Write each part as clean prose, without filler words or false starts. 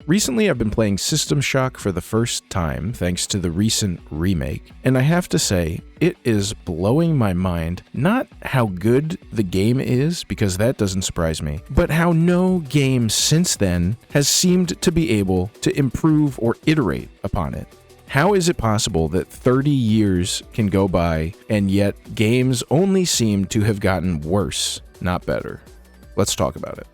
Recently, I've been playing System Shock for the first time thanks to the recent remake, and I have to say, it is blowing my mind, not how good the game is, because that doesn't surprise me, but how no game since then has seemed to be able to improve or iterate upon it. How is it possible that 30 years can go by, and yet games only seem to have gotten worse, not better? Let's talk about it.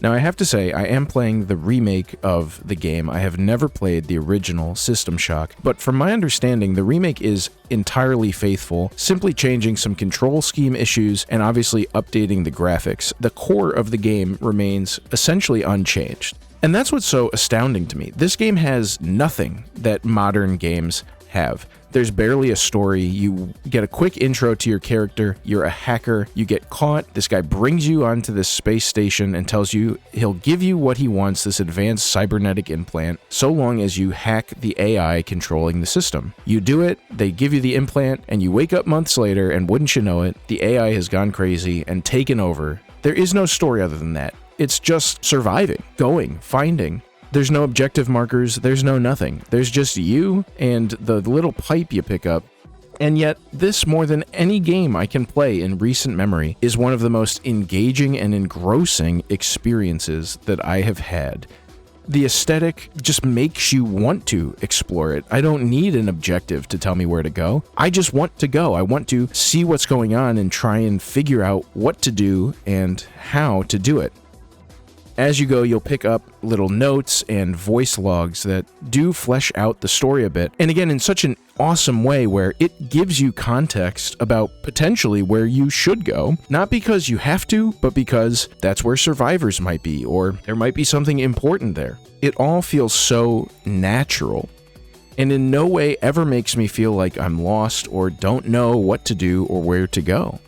Now, I have to say, I am playing the remake of the game. I have never played the original System Shock, but from my understanding, the remake is entirely faithful, simply changing some control scheme issues and obviously updating the graphics. The core of the game remains essentially unchanged. And that's what's so astounding to me. This game has nothing that modern games have. There's barely a story. You get a quick intro to your character. You're a hacker. You get caught. This guy brings you onto this space station and tells you he'll give you what he wants, this advanced cybernetic implant, so long as you hack the AI controlling the system. You do it, they give you the implant, and you wake up months later, and wouldn't you know it, the AI has gone crazy and taken over. There is no story other than that. It's just surviving, going, finding. There's no objective markers, there's no nothing. There's just you and the little pipe you pick up. And yet, this, more than any game I can play in recent memory, is one of the most engaging and engrossing experiences that I have had. The aesthetic just makes you want to explore it. I don't need an objective to tell me where to go. I just want to go. I want to see what's going on and try and figure out what to do and how to do it. As you go, you'll pick up little notes and voice logs that do flesh out the story a bit. And again, in such an awesome way where it gives you context about potentially where you should go. Not because you have to, but because that's where survivors might be, or there might be something important there. It all feels so natural, and in no way ever makes me feel like I'm lost or don't know what to do or where to go.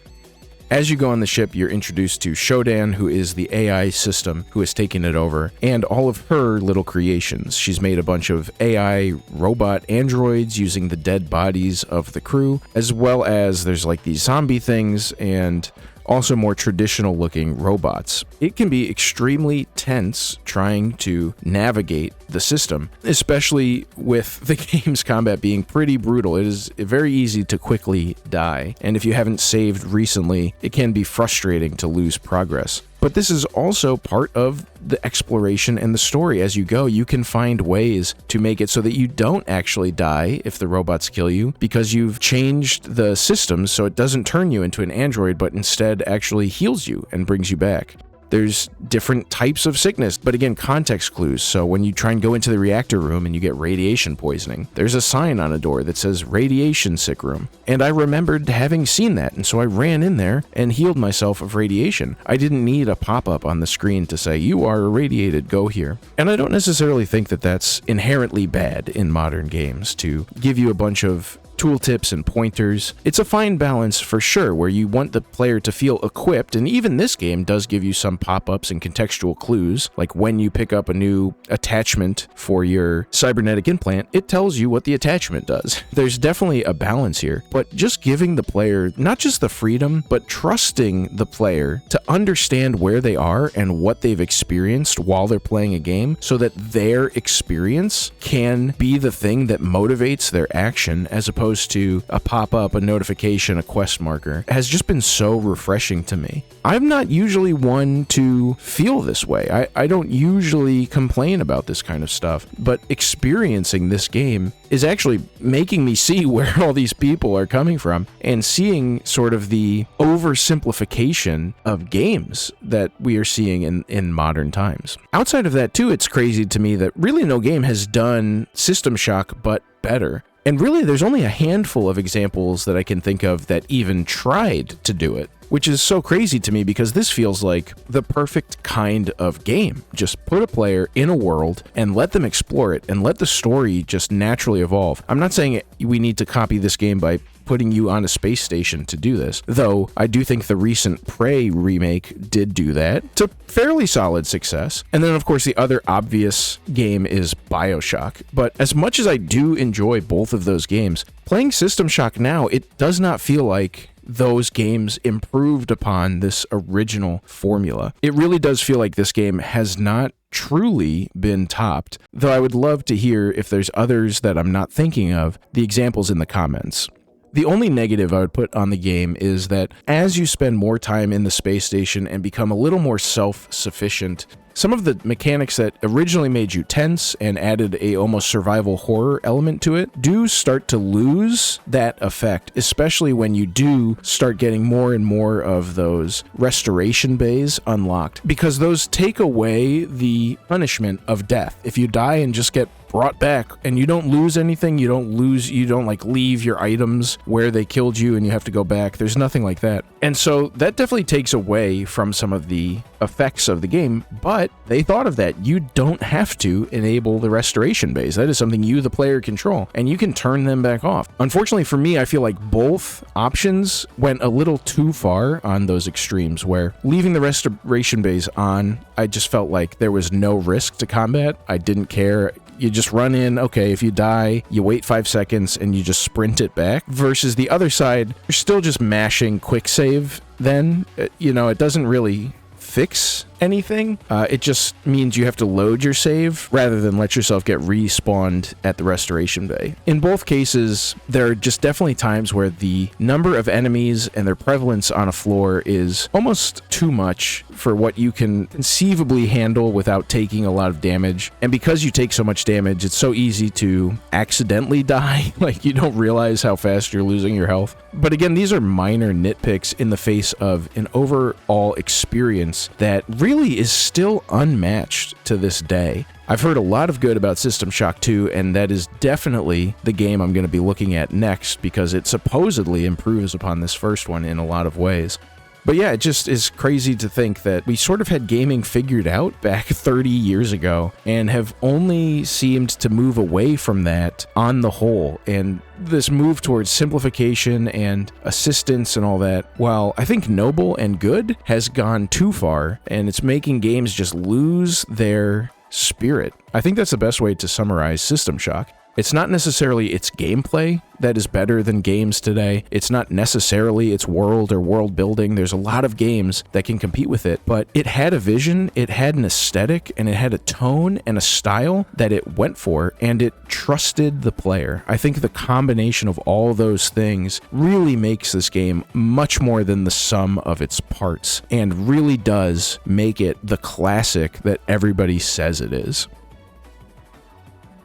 As you go on the ship, you're introduced to SHODAN, who is the AI system who has taken it over, and all of her little creations. She's made a bunch of AI robot androids using the dead bodies of the crew, as well as there's like these zombie things and also more traditional looking robots. It can be extremely tense trying to navigate the system, especially with the game's combat being pretty brutal. It is very easy to quickly die, and if you haven't saved recently, it can be frustrating to lose progress. But this is also part of the exploration and the story. As you go, you can find ways to make it so that you don't actually die if the robots kill you, because you've changed the system so it doesn't turn you into an android, but instead actually heals you and brings you back. There's different types of sickness, but again, context clues. So when you try and go into the reactor room and you get radiation poisoning, there's a sign on a door that says radiation sick room. And I remembered having seen that, and so I ran in there and healed myself of radiation. I didn't need a pop-up on the screen to say, you are irradiated, go here. And I don't necessarily think that that's inherently bad in modern games, to give you a bunch of tooltips and pointers. It's a fine balance for sure, where you want the player to feel equipped, and even this game does give you some pop-ups and contextual clues, like when you pick up a new attachment for your cybernetic implant, it tells you what the attachment does. There's definitely a balance here, but just giving the player not just the freedom, but trusting the player to understand where they are and what they've experienced while they're playing a game, so that their experience can be the thing that motivates their action, as opposed to a pop-up, a notification, a quest marker, has just been so refreshing to me. I'm not usually one to feel this way. I don't usually complain about this kind of stuff, but experiencing this game is actually making me see where all these people are coming from, and seeing sort of the oversimplification of games that we are seeing in modern times. Outside of that too, it's crazy to me that really no game has done System Shock but better. And really, there's only a handful of examples that I can think of that even tried to do it, which is so crazy to me because this feels like the perfect kind of game. Just put a player in a world and let them explore it and let the story just naturally evolve. I'm not saying we need to copy this game by putting you on a space station to do this, though I do think the recent Prey remake did do that to fairly solid success. And then of course the other obvious game is BioShock, but as much as I do enjoy both of those games, playing System Shock now, it does not feel like those games improved upon this original formula. It really does feel like this game has not truly been topped, though I would love to hear if there's others that I'm not thinking of, the examples in the comments. The only negative I would put on the game is that as you spend more time in the space station and become a little more self-sufficient, some of the mechanics that originally made you tense and added a almost survival horror element to it do start to lose that effect, especially when you do start getting more and more of those restoration bays unlocked, because those take away the punishment of death. If you die and just get brought back and you don't lose anything, you don't like leave your items where they killed you and you have to go back. There's nothing like that. And so that definitely takes away from some of the effects of the game, but they thought of that. You don't have to enable the restoration bays. That is something you, the player, control, and you can turn them back off. Unfortunately for me, I feel like both options went a little too far on those extremes, where leaving the restoration bays on, I just felt like there was no risk to combat. I didn't care. You just run in, okay, if you die, you wait 5 seconds and you just sprint it back, versus the other side, you're still just mashing quick save then. It doesn't really fix anything. It just means you have to load your save rather than let yourself get respawned at the restoration bay. In both cases, there are just definitely times where the number of enemies and their prevalence on a floor is almost too much for what you can conceivably handle without taking a lot of damage. And because you take so much damage, it's so easy to accidentally die. Like, you don't realize how fast you're losing your health. But again, these are minor nitpicks in the face of an overall experience that really is still unmatched to this day. I've heard a lot of good about System Shock 2, and that is definitely the game I'm going to be looking at next, because it supposedly improves upon this first one in a lot of ways. But yeah, it just is crazy to think that we sort of had gaming figured out back 30 years ago and have only seemed to move away from that on the whole. And this move towards simplification and assistance and all that, while I think noble and good, has gone too far, and it's making games just lose their spirit. I think that's the best way to summarize System Shock. It's not necessarily its gameplay that is better than games today. It's not necessarily its world or world building. There's a lot of games that can compete with it, but it had a vision, it had an aesthetic, and it had a tone and a style that it went for, and it trusted the player. I think the combination of all those things really makes this game much more than the sum of its parts, and really does make it the classic that everybody says it is.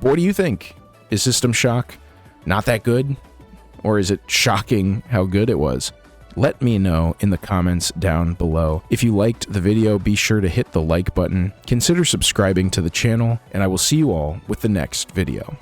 What do you think? Is System Shock not that good? Or is it shocking how good it was? Let me know in the comments down below. If you liked the video, be sure to hit the like button, consider subscribing to the channel, and I will see you all with the next video.